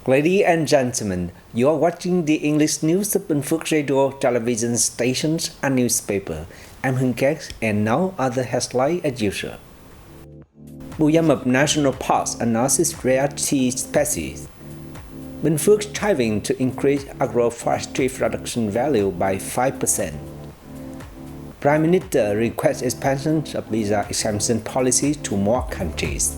Ladies and gentlemen, you are watching the English news of Bình Phước radio, television stations, and newspaper. I'm Gia, and now other headlines as usual. Gia Mập National Park announces rare tea species. Bình Phước striving to increase agroforestry production value by 5%. Prime Minister requests expansion of visa exemption policy to more countries.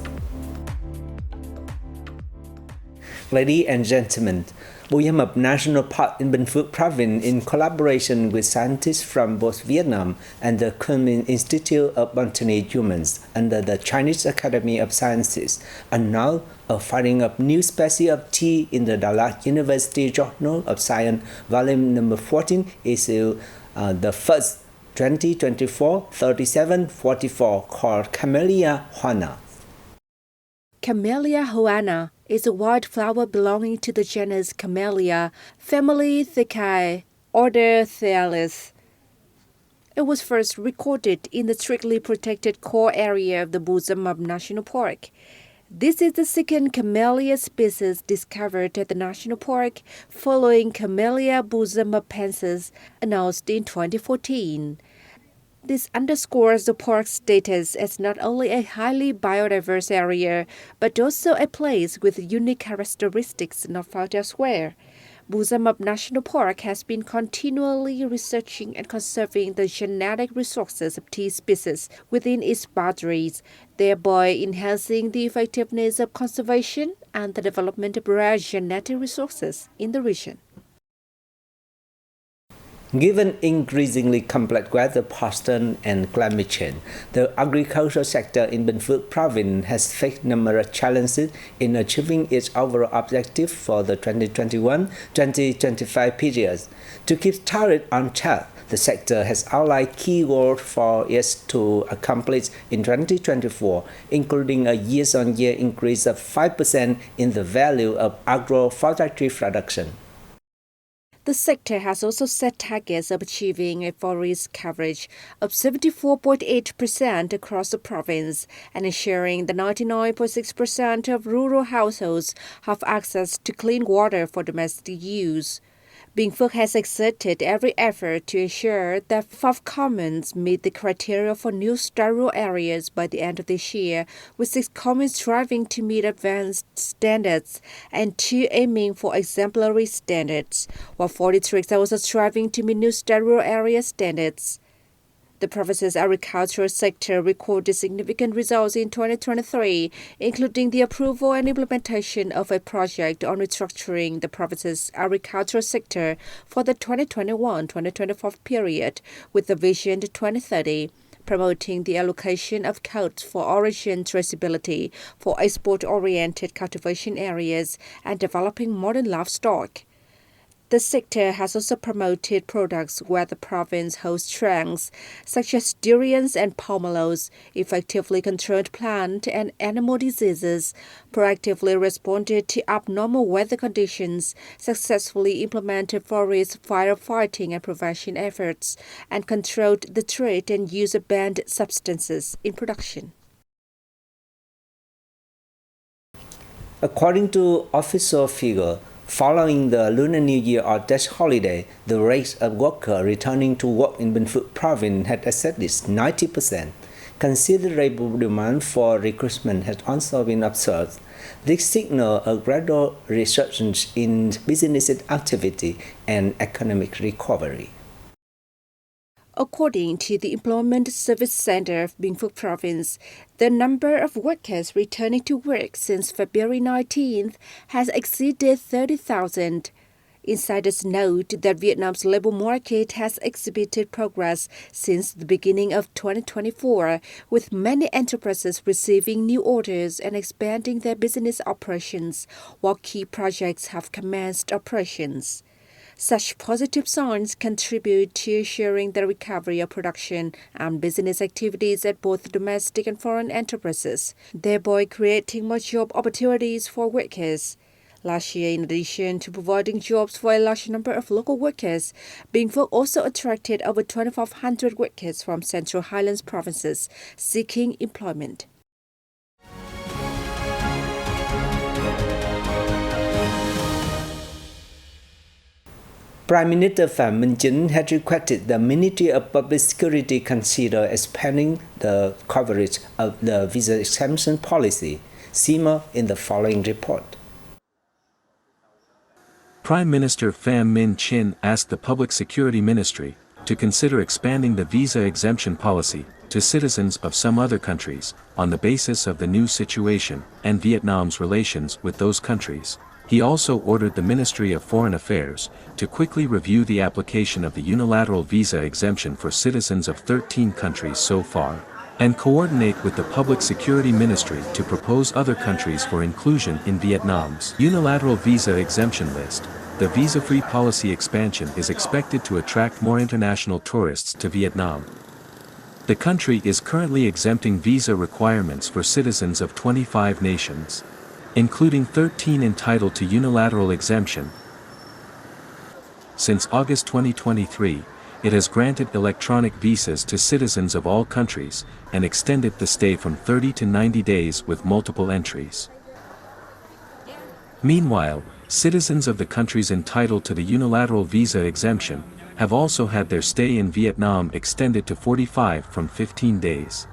Ladies and gentlemen, Gia Mập National Park in Bình Phước province, in collaboration with scientists from both Vietnam and the Kunming Institute of Botany Humans under the Chinese Academy of Sciences, announced a finding of new species of tea in the Dallas University Journal of Science, volume number 14, issue the first 2024-37-44, called Camellia juana. Camellia juana is a white flower belonging to the genus Camellia, family Thecae, order Thales. It was first recorded in the strictly protected core area of the Gia Mập National Park. This is the second Camellia species discovered at the national park, following Camellia buxamapensis, announced in 2014. This underscores the park's status as not only a highly biodiverse area, but also a place with unique characteristics not found elsewhere. Gia Mập National Park has been continually researching and conserving the genetic resources of tea species within its boundaries, thereby enhancing the effectiveness of conservation and the development of rare genetic resources in the region. Given increasingly complex weather patterns and climate change, the agricultural sector in Bình Phước province has faced numerous challenges in achieving its overall objective for the 2021-2025 period. To keep target on track, the sector has outlined key goals for it to accomplish in 2024, including a year-on-year increase of 5% in the value of agroforestry production. The sector has also set targets of achieving a forest coverage of 74.8% across the province and ensuring that 99.6% of rural households have access to clean water for domestic use. Bình Phước has exerted every effort to ensure that 5 communes meet the criteria for new rural areas by the end of this year, with 6 communes striving to meet advanced standards and 2 aiming for exemplary standards, while 43 are also striving to meet new rural area standards. The province's agricultural sector recorded significant results in 2023, including the approval and implementation of a project on restructuring the province's agricultural sector for the 2021-2024 period with the vision to 2030, promoting the allocation of codes for origin traceability for export-oriented cultivation areas and developing modern livestock. The sector has also promoted products where the province holds strengths, such as durians and pomelos, effectively controlled plant and animal diseases, proactively responded to abnormal weather conditions, successfully implemented forest firefighting and prevention efforts, and controlled the trade and use of banned substances in production. According to official figures, following the Lunar New Year or Dutch holiday, the rate of workers returning to work in Bình Phước province had exceeded 90%. Considerable demand for recruitment has also been observed. This signals a gradual resurgence in business activity and economic recovery. According to the Employment Service Center of Bình Phước Province, the number of workers returning to work since February 19th has exceeded 30,000. Insiders note that Vietnam's labor market has exhibited progress since the beginning of 2024, with many enterprises receiving new orders and expanding their business operations, while key projects have commenced operations. Such positive signs contribute to assuring the recovery of production and business activities at both domestic and foreign enterprises, thereby creating more job opportunities for workers. Last year, in addition to providing jobs for a large number of local workers, Bình Phước also attracted over 2,500 workers from Central Highlands provinces seeking employment. Prime Minister Phạm Minh Chính had requested the Ministry of Public Security consider expanding the coverage of the visa exemption policy. See more in the following report. Prime Minister Pham Minh Chinh asked the Public Security Ministry to consider expanding the visa exemption policy to citizens of some other countries on the basis of the new situation and Vietnam's relations with those countries. He also ordered the Ministry of Foreign Affairs to quickly review the application of the unilateral visa exemption for citizens of 13 countries so far, and coordinate with the Public Security Ministry to propose other countries for inclusion in Vietnam's unilateral visa exemption list. The visa-free policy expansion is expected to attract more international tourists to Vietnam. The country is currently exempting visa requirements for citizens of 25 nations, including 13 entitled to unilateral exemption. Since August 2023, it has granted electronic visas to citizens of all countries, and extended the stay from 30 to 90 days with multiple entries. Meanwhile, citizens of the countries entitled to the unilateral visa exemption have also had their stay in Vietnam extended to 45 from 15 days.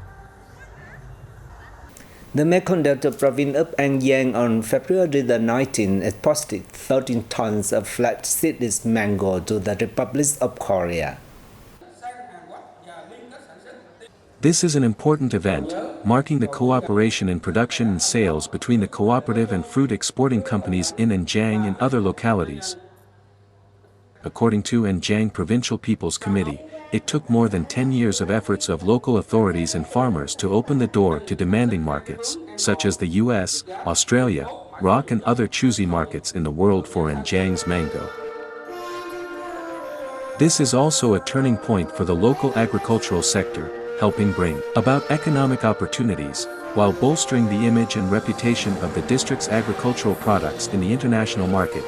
The Mekong Delta province of An Giang on February the 19th exported 13 tons of flat seedless mango to the Republic of Korea. This is an important event, marking the cooperation in production and sales between the cooperative and fruit exporting companies in An Giang and other localities. According to An Giang Provincial People's Committee, it took more than 10 years of efforts of local authorities and farmers to open the door to demanding markets, such as the US, Australia, ROC and other choosy markets in the world for An Giang's mango. This is also a turning point for the local agricultural sector, helping bring about economic opportunities, while bolstering the image and reputation of the district's agricultural products in the international market.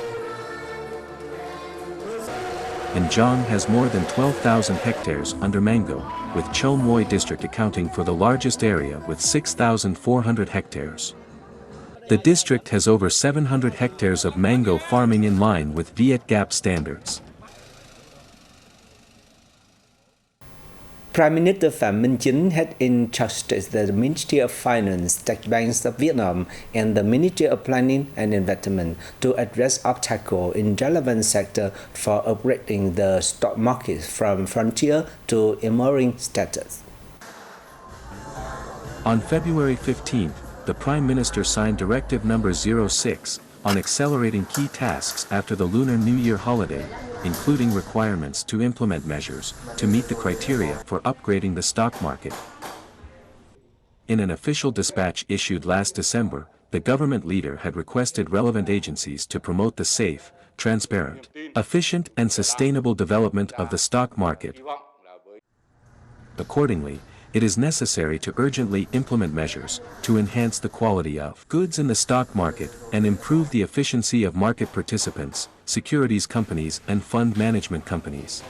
An Giang has more than 12,000 hectares under mango, with Cho Moi district accounting for the largest area with 6,400 hectares. The district has over 700 hectares of mango farming in line with Viet Gap standards. Prime Minister Phạm Minh Chính had entrusted the Ministry of Finance, State Banks of Vietnam, and the Ministry of Planning and Investment to address obstacles in relevant sectors for upgrading the stock market from frontier to emerging status. On February 15th, the Prime Minister signed Directive No. 06 on accelerating key tasks after the Lunar New Year holiday, including requirements to implement measures to meet the criteria for upgrading the stock market. In an official dispatch issued last December, the government leader had requested relevant agencies to promote the safe, transparent, efficient and sustainable development of the stock market. Accordingly, it is necessary to urgently implement measures to enhance the quality of goods in the stock market and improve the efficiency of market participants, securities companies and fund management companies.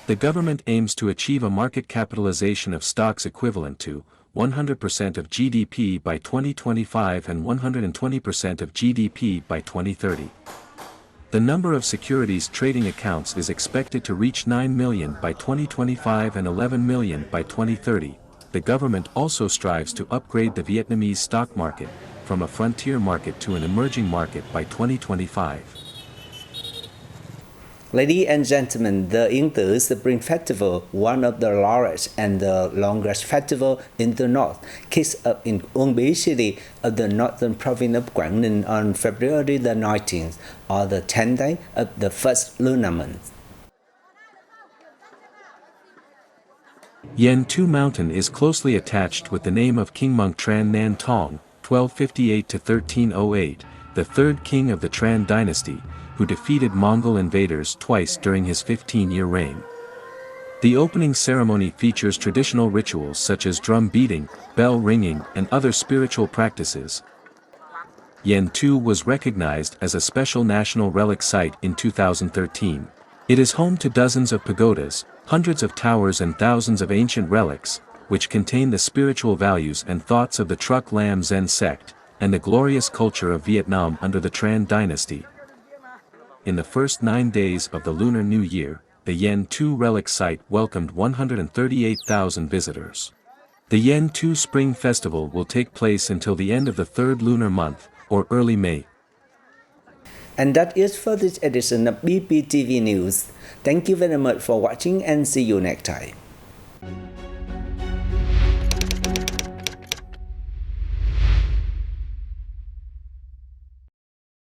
The government aims to achieve a market capitalization of stocks equivalent to 100% of GDP by 2025 and 120% of GDP by 2030. The number of securities trading accounts is expected to reach 9 million by 2025 and 11 million by 2030. The government also strives to upgrade the Vietnamese stock market from a frontier market to an emerging market by 2025. Ladies and gentlemen, the Yên Tử Spring Festival, one of the largest and the longest festival in the north, kicks off in Uông Bí city of the northern province of Quảng Ninh on February the 19th, or the 10th day of the first lunar month. Yen Tu Mountain is closely attached with the name of King Mong Tran Nan Tong, 1258–1308, the third king of the Tran dynasty, who defeated Mongol invaders twice during his 15-year reign. The opening ceremony features traditional rituals such as drum beating, bell ringing and other spiritual practices. Yen Tu was recognized as a special national relic site in 2013. It is home to dozens of pagodas, hundreds of towers and thousands of ancient relics, which contain the spiritual values and thoughts of the Truc Lam Zen sect, and the glorious culture of Vietnam under the Tran dynasty. in the first 9 days of the Lunar New Year, the Yen 2 relic site welcomed 138,000 visitors. The Yen 2 Spring Festival will take place until the end of the third lunar month, or early May. And that is for this edition of BPTV News. Thank you very much for watching and see you next time.